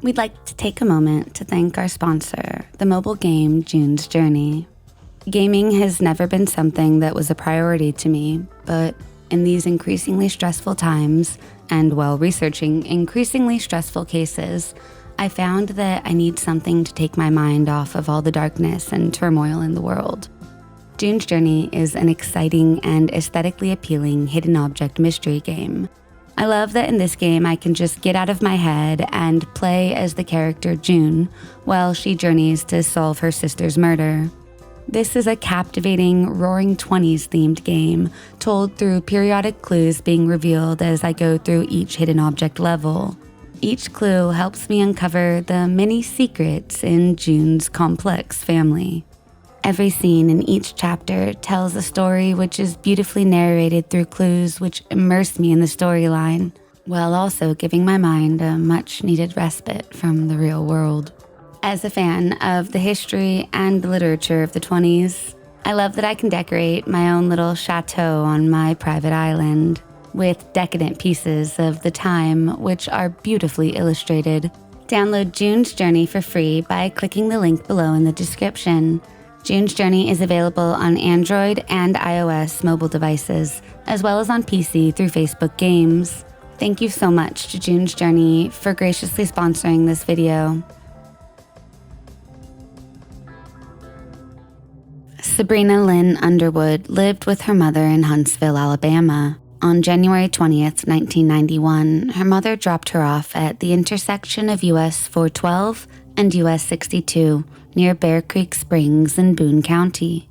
We'd like to take a moment to thank our sponsor, the mobile game June's Journey. Gaming has never been something that was a priority to me, but in these increasingly stressful times, and while researching increasingly stressful cases, I found that I need something to take my mind off of all the darkness and turmoil in the world. June's Journey is an exciting and aesthetically appealing hidden object mystery game. I love that in this game I can just get out of my head and play as the character June while she journeys to solve her sister's murder. This is a captivating Roaring Twenties themed game told through periodic clues being revealed as I go through each hidden object level. Each clue helps me uncover the many secrets in June's complex family. Every scene in each chapter tells a story which is beautifully narrated through clues which immerse me in the storyline, while also giving my mind a much-needed respite from the real world. As a fan of the history and literature of the 20s, I love that I can decorate my own little chateau on my private island with decadent pieces of the time which are beautifully illustrated. Download June's Journey for free by clicking the link below in the description. June's Journey is available on Android and iOS mobile devices, as well as on PC through Facebook Games. Thank you so much to June's Journey for graciously sponsoring this video. Sabrina Lynn Underwood lived with her mother in Huntsville, Alabama. On January 20th, 1991, her mother dropped her off at the intersection of US 412 and US 62 near Bear Creek Springs in Boone County.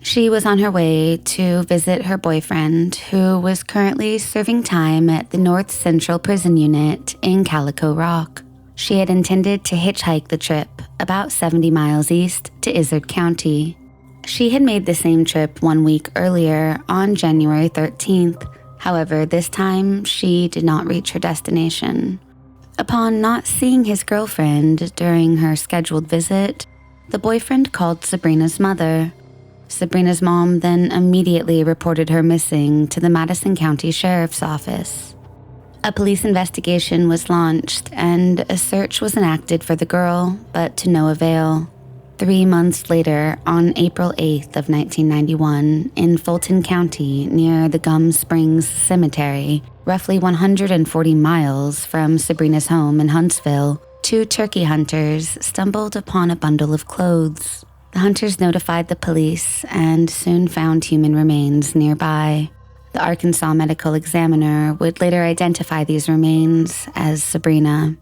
She was on her way to visit her boyfriend, who was currently serving time at the North Central Prison Unit in Calico Rock. She had intended to hitchhike the trip about 70 miles east to Izard County. She had made the same trip 1 week earlier on January 13th. However, this time she did not reach her destination. Upon not seeing his girlfriend during her scheduled visit, the boyfriend called Sabrina's mother. Sabrina's mom then immediately reported her missing to the Madison County Sheriff's Office. A police investigation was launched and a search was enacted for the girl, but to no avail. 3 months later, on April 8th of 1991, in Fulton County near the Gum Springs Cemetery, roughly 140 miles from Sabrina's home in Huntsville, 2 turkey hunters stumbled upon a bundle of clothes. The hunters notified the police and soon found human remains nearby. The Arkansas Medical Examiner would later identify these remains as Sabrina.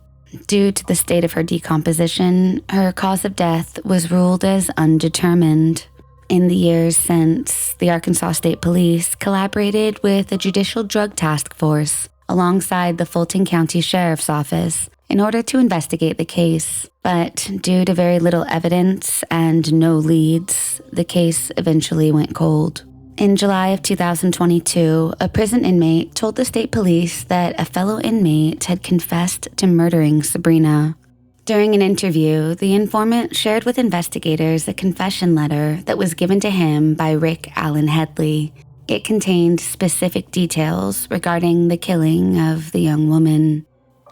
Due to the state of her decomposition, her cause of death was ruled as undetermined. In the years since, the Arkansas State Police collaborated with a Judicial Drug Task Force alongside the Fulton County Sheriff's Office in order to investigate the case. But due to very little evidence and no leads, the case eventually went cold. In July of 2022, a prison inmate told the state police that a fellow inmate had confessed to murdering Sabrina. During an interview, the informant shared with investigators a confession letter that was given to him by Rick Allen Headley. It contained specific details regarding the killing of the young woman.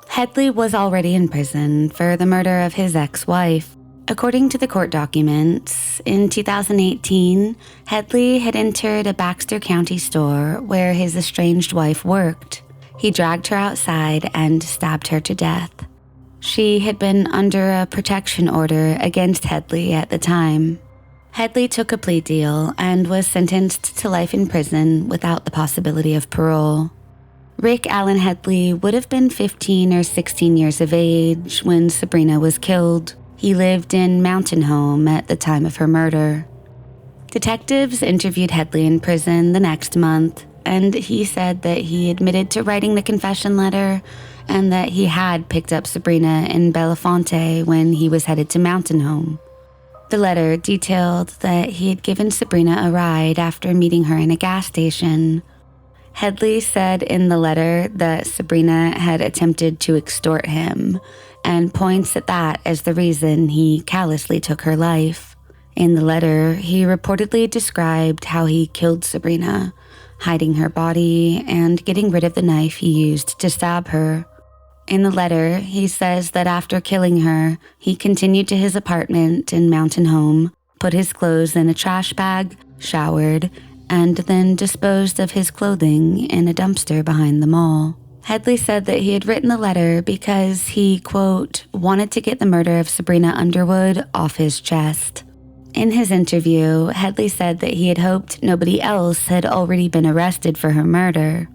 Headley was already in prison for the murder of his ex-wife. According to the court documents, in 2018, Headley had entered a Baxter County store where his estranged wife worked. He dragged her outside and stabbed her to death. She had been under a protection order against Headley at the time. Headley took a plea deal and was sentenced to life in prison without the possibility of parole. Rick Allen Headley would have been 15 or 16 years of age when Sabrina was killed. He lived in Mountain Home at the time of her murder. Detectives interviewed Headley in prison the next month, and he said that he admitted to writing the confession letter and that he had picked up Sabrina in Belafonte when he was headed to Mountain Home. The letter detailed that he had given Sabrina a ride after meeting her in a gas station. Headley said in the letter that Sabrina had attempted to extort him, and points at that as the reason he callously took her life. In the letter, he reportedly described how he killed Sabrina, hiding her body and getting rid of the knife he used to stab her. In the letter, he says that after killing her, he continued to his apartment in Mountain Home, put his clothes in a trash bag, showered, and then disposed of his clothing in a dumpster behind the mall. Headley said that he had written the letter because he, quote, wanted to get the murder of Sabrina Underwood off his chest. In his interview, Headley said that he had hoped nobody else had already been arrested for her murder.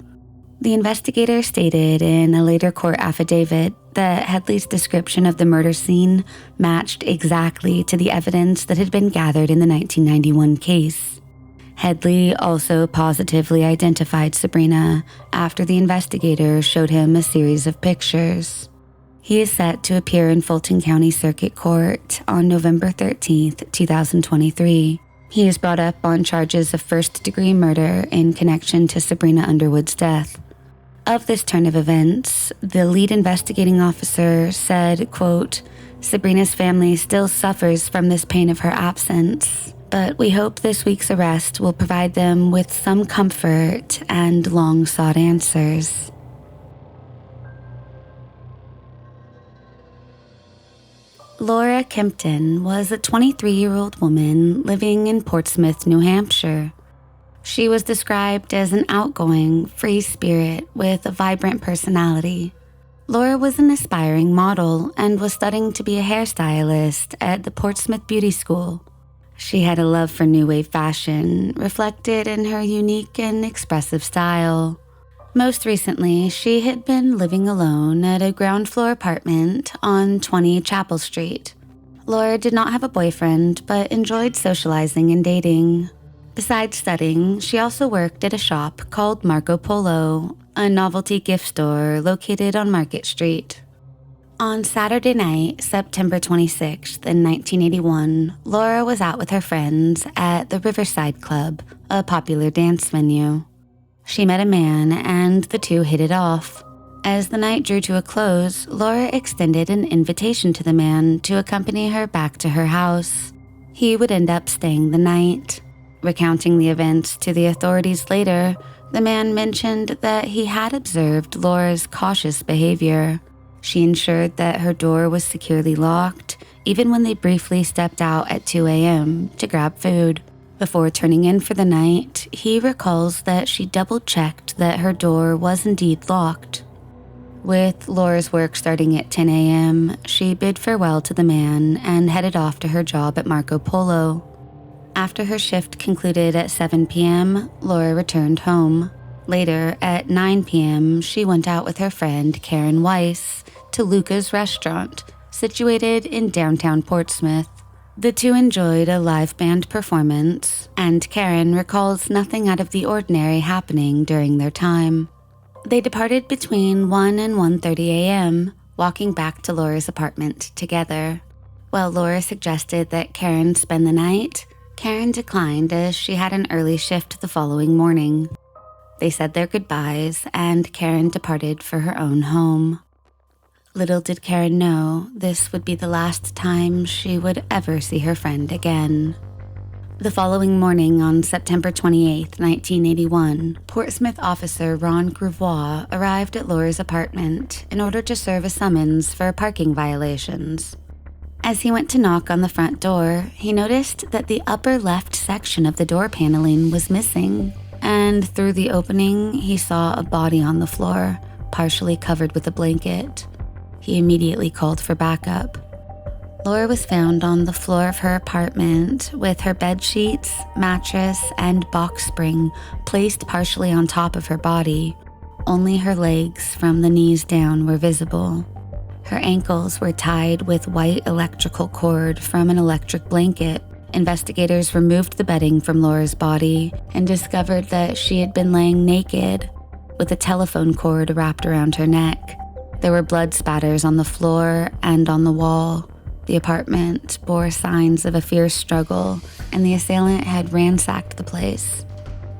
The investigator stated in a later court affidavit that Headley's description of the murder scene matched exactly to the evidence that had been gathered in the 1991 case. Headley also positively identified Sabrina after the investigator showed him a series of pictures. He is set to appear in Fulton County Circuit Court on November 13, 2023. He is brought up on charges of first-degree murder in connection to Sabrina Underwood's death. Of this turn of events, the lead investigating officer said, quote, Sabrina's family still suffers from this pain of her absence, but we hope this week's arrest will provide them with some comfort and long-sought answers. Laura Kempton was a 23-year-old woman living in Portsmouth, New Hampshire. She was described as an outgoing, free spirit with a vibrant personality. Laura was an aspiring model and was studying to be a hairstylist at the Portsmouth Beauty School. She had a love for new wave fashion, reflected in her unique and expressive style. Most recently, she had been living alone at a ground floor apartment on 20 Chapel Street. Laura did not have a boyfriend, but enjoyed socializing and dating. Besides studying, she also worked at a shop called Marco Polo, a novelty gift store located on Market Street. On Saturday night, September 26th in 1981, Laura was out with her friends at the Riverside Club, a popular dance venue. She met a man and the two hit it off. As the night drew to a close, Laura extended an invitation to the man to accompany her back to her house. He would end up staying the night. Recounting the events to the authorities later, the man mentioned that he had observed Laura's cautious behavior. She ensured that her door was securely locked, even when they briefly stepped out at 2 a.m. to grab food. Before turning in for the night, he recalls that she double-checked that her door was indeed locked. With Laura's work starting at 10 a.m., she bid farewell to the man and headed off to her job at Marco Polo. After her shift concluded at 7 p.m., Laura returned home. Later, at 9 p.m., she went out with her friend Karen Weiss to Luca's restaurant, situated in downtown Portsmouth. The two enjoyed a live band performance, and Karen recalls nothing out of the ordinary happening during their time. They departed between 1 and 1:30 a.m., walking back to Laura's apartment together. While Laura suggested that Karen spend the night, Karen declined as she had an early shift the following morning. They said their goodbyes, and Karen departed for her own home. Little did Karen know this would be the last time she would ever see her friend again. The following morning on September 28, 1981, Portsmouth officer Ron Gravois arrived at Laura's apartment in order to serve a summons for parking violations. As he went to knock on the front door, he noticed that the upper left section of the door paneling was missing, and through the opening, he saw a body on the floor, partially covered with a blanket. He immediately called for backup. Laura was found on the floor of her apartment with her bed sheets, mattress, and box spring placed partially on top of her body. Only her legs from the knees down were visible. Her ankles were tied with white electrical cord from an electric blanket. Investigators removed the bedding from Laura's body and discovered that she had been laying naked with a telephone cord wrapped around her neck. There were blood spatters on the floor and on the wall. The apartment bore signs of a fierce struggle, and the assailant had ransacked the place.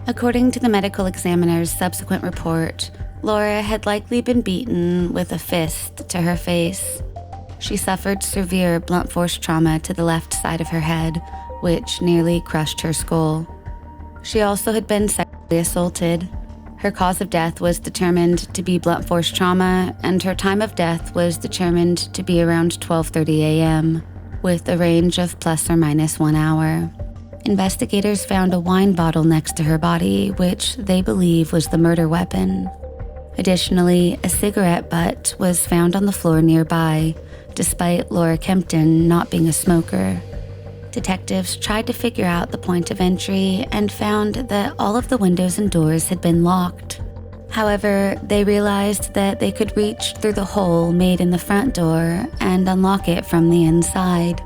According to the medical examiner's subsequent report, Laura had likely been beaten with a fist to her face. She suffered severe blunt force trauma to the left side of her head, which nearly crushed her skull. She also had been sexually assaulted. Her Her cause of death was determined to be blunt force trauma, and her time of death was determined to be around 12:30 a.m., with a range of plus or minus 1 hour. Investigators found a wine bottle next to her body, which they believe was the murder weapon. Additionally, a cigarette butt was found on the floor nearby, despite Laura Kempton not being a smoker. Detectives tried to figure out the point of entry and found that all of the windows and doors had been locked. However, they realized that they could reach through the hole made in the front door and unlock it from the inside.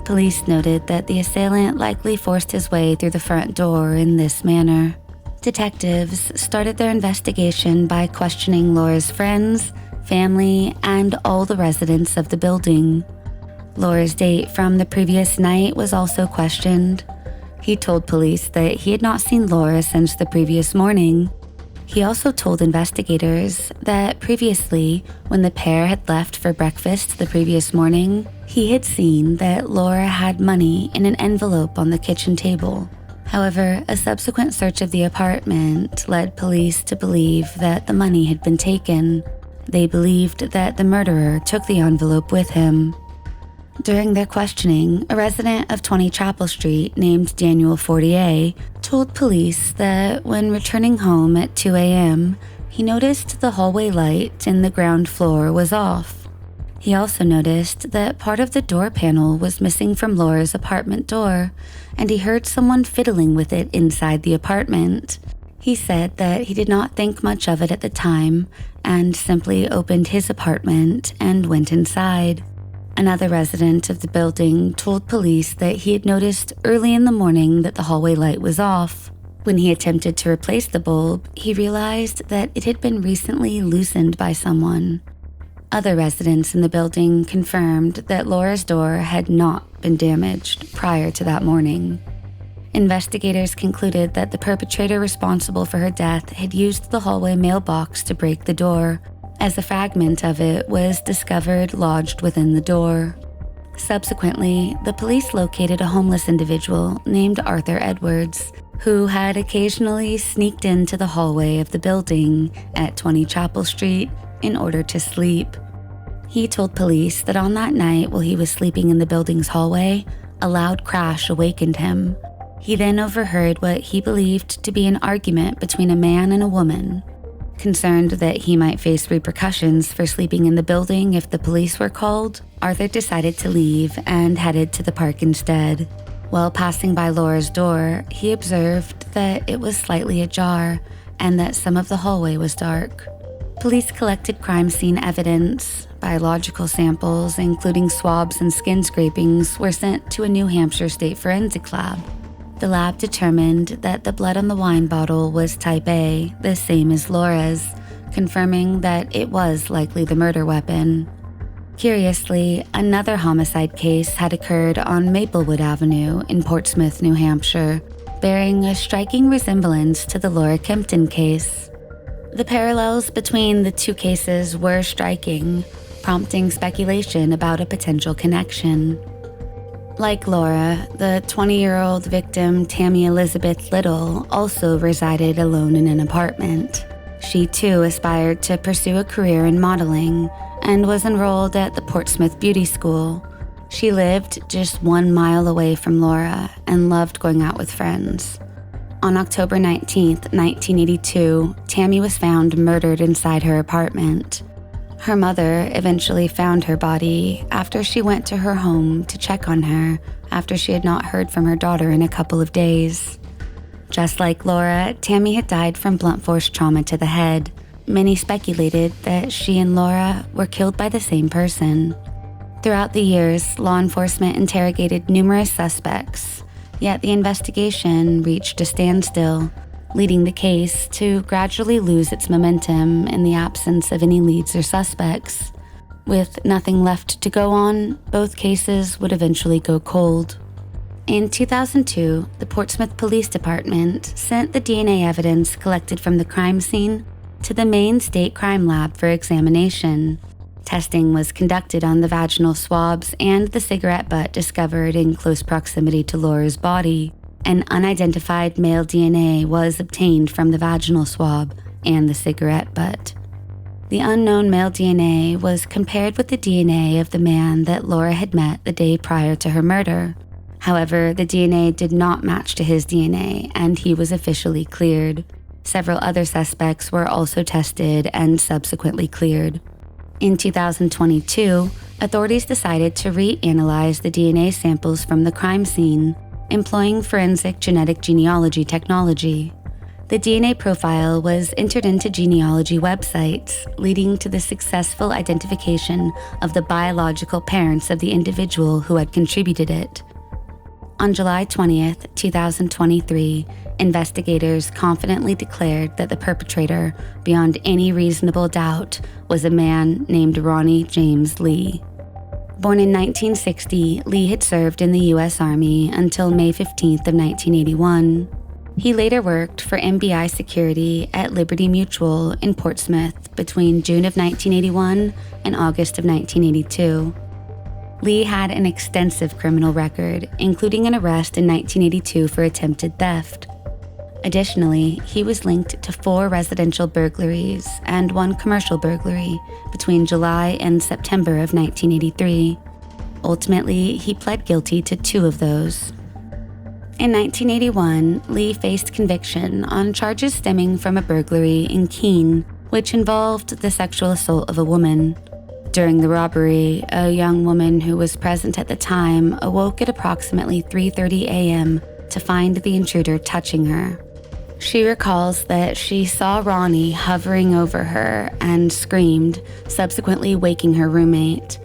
Police noted that the assailant likely forced his way through the front door in this manner. Detectives started their investigation by questioning Laura's friends, family, and all the residents of the building. Laura's date from the previous night was also questioned. He told police that he had not seen Laura since the previous morning. He also told investigators that previously, when the pair had left for breakfast the previous morning, he had seen that Laura had money in an envelope on the kitchen table. However, a subsequent search of the apartment led police to believe that the money had been taken. They believed that the murderer took the envelope with him. During their questioning, a resident of 20 Chapel Street named Daniel Fortier told police that when returning home at 2 a.m., he noticed the hallway light in the ground floor was off. He also noticed that part of the door panel was missing from Laura's apartment door, and he heard someone fiddling with it inside the apartment. He said that he did not think much of it at the time and simply opened his apartment and went inside. Another resident of the building told police that he had noticed early in the morning that the hallway light was off. When he attempted to replace the bulb, he realized that it had been recently loosened by someone. Other residents in the building confirmed that Laura's door had not been damaged prior to that morning. Investigators concluded that the perpetrator responsible for her death had used the hallway mailbox to break the door, as a fragment of it was discovered lodged within the door. Subsequently, the police located a homeless individual named Arthur Edwards, who had occasionally sneaked into the hallway of the building at 20 Chapel Street in order to sleep. He told police that on that night while he was sleeping in the building's hallway, a loud crash awakened him. He then overheard what he believed to be an argument between a man and a woman. Concerned that he might face repercussions for sleeping in the building if the police were called, Arthur decided to leave and headed to the park instead. While passing by Laura's door, he observed that it was slightly ajar and that some of the hallway was dark. Police collected crime scene evidence. Biological samples, including swabs and skin scrapings, were sent to a New Hampshire State Forensic Lab. The lab determined that the blood on the wine bottle was type A, the same as Laura's, confirming that it was likely the murder weapon. Curiously, another homicide case had occurred on Maplewood Avenue in Portsmouth, New Hampshire, bearing a striking resemblance to the Laura Kempton case. The parallels between the two cases were striking, prompting speculation about a potential connection. Like Laura, the 20-year-old victim Tammy Elizabeth Little also resided alone in an apartment. She too aspired to pursue a career in modeling and was enrolled at the Portsmouth Beauty School. She lived just 1 mile away from Laura and loved going out with friends. On October 19, 1982, Tammy was found murdered inside her apartment. Her mother eventually found her body after she went to her home to check on her after she had not heard from her daughter in a couple of days. Just like Laura, Tammy had died from blunt force trauma to the head. Many speculated that she and Laura were killed by the same person. Throughout the years, law enforcement interrogated numerous suspects, yet the investigation reached a standstill, leading the case to gradually lose its momentum in the absence of any leads or suspects. With nothing left to go on, both cases would eventually go cold. In 2002, the Portsmouth Police Department sent the DNA evidence collected from the crime scene to the Maine State Crime Lab for examination. Testing was conducted on the vaginal swabs and the cigarette butt discovered in close proximity to Laura's body. An unidentified male DNA was obtained from the vaginal swab, and the cigarette butt. The unknown male DNA was compared with the DNA of the man that Laura had met the day prior to her murder. However, the DNA did not match to his DNA, and he was officially cleared. Several other suspects were also tested and subsequently cleared. In 2022, authorities decided to reanalyze the DNA samples from the crime scene, employing forensic genetic genealogy technology. The DNA profile was entered into genealogy websites, leading to the successful identification of the biological parents of the individual who had contributed it. On July 20th, 2023, investigators confidently declared that the perpetrator, beyond any reasonable doubt, was a man named Ronnie James Lee. Born in 1960, Lee had served in the U.S. Army until May 15th of 1981. He later worked for MBI Security at Liberty Mutual in Portsmouth between June of 1981 and August of 1982. Lee had an extensive criminal record, including an arrest in 1982 for attempted theft. Additionally, he was linked to 4 residential burglaries and 1 commercial burglary between July and September of 1983. Ultimately, he pled guilty to 2 of those. In 1981, Lee faced conviction on charges stemming from a burglary in Keene, which involved the sexual assault of a woman. During the robbery, a young woman who was present at the time awoke at approximately 3:30 a.m. to find the intruder touching her. She recalls that she saw Ronnie hovering over her and screamed, subsequently waking her roommate.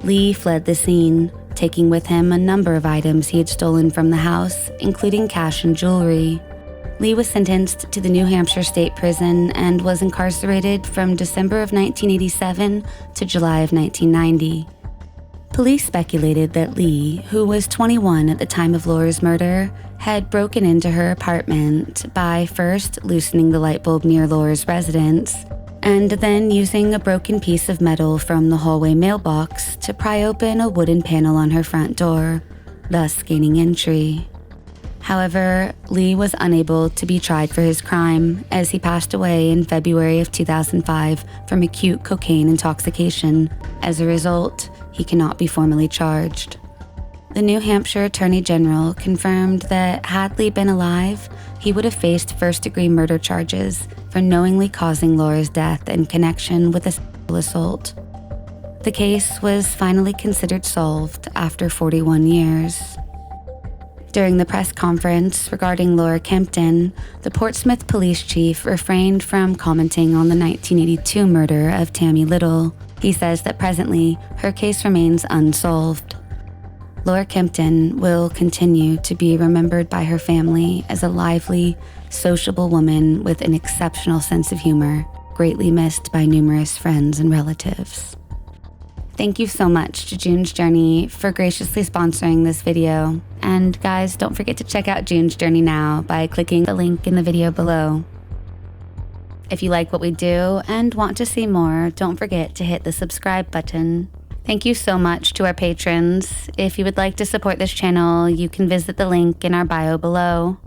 Lee fled the scene, taking with him a number of items he had stolen from the house, including cash and jewelry. Lee was sentenced to the New Hampshire State Prison and was incarcerated from December of 1987 to July of 1990. Police speculated that Lee, who was 21 at the time of Laura's murder, had broken into her apartment by first loosening the light bulb near Laura's residence, and then using a broken piece of metal from the hallway mailbox to pry open a wooden panel on her front door, thus gaining entry. However, Lee was unable to be tried for his crime as he passed away in February of 2005 from acute cocaine intoxication. As a result, he cannot be formally charged. The New Hampshire Attorney General confirmed that had Lee been alive, he would have faced first-degree murder charges for knowingly causing Laura's death in connection with a sexual assault. The case was finally considered solved after 41 years. During the press conference regarding Laura Kempton, the Portsmouth police chief refrained from commenting on the 1982 murder of Tammy Little. He says that presently, her case remains unsolved. Laura Kempton will continue to be remembered by her family as a lively, sociable woman with an exceptional sense of humor, greatly missed by numerous friends and relatives. Thank you so much to June's Journey for graciously sponsoring this video. And guys, don't forget to check out June's Journey now by clicking the link in the video below. If you like what we do and want to see more, don't forget to hit the subscribe button. Thank you so much to our patrons. If you would like to support this channel, you can visit the link in our bio below.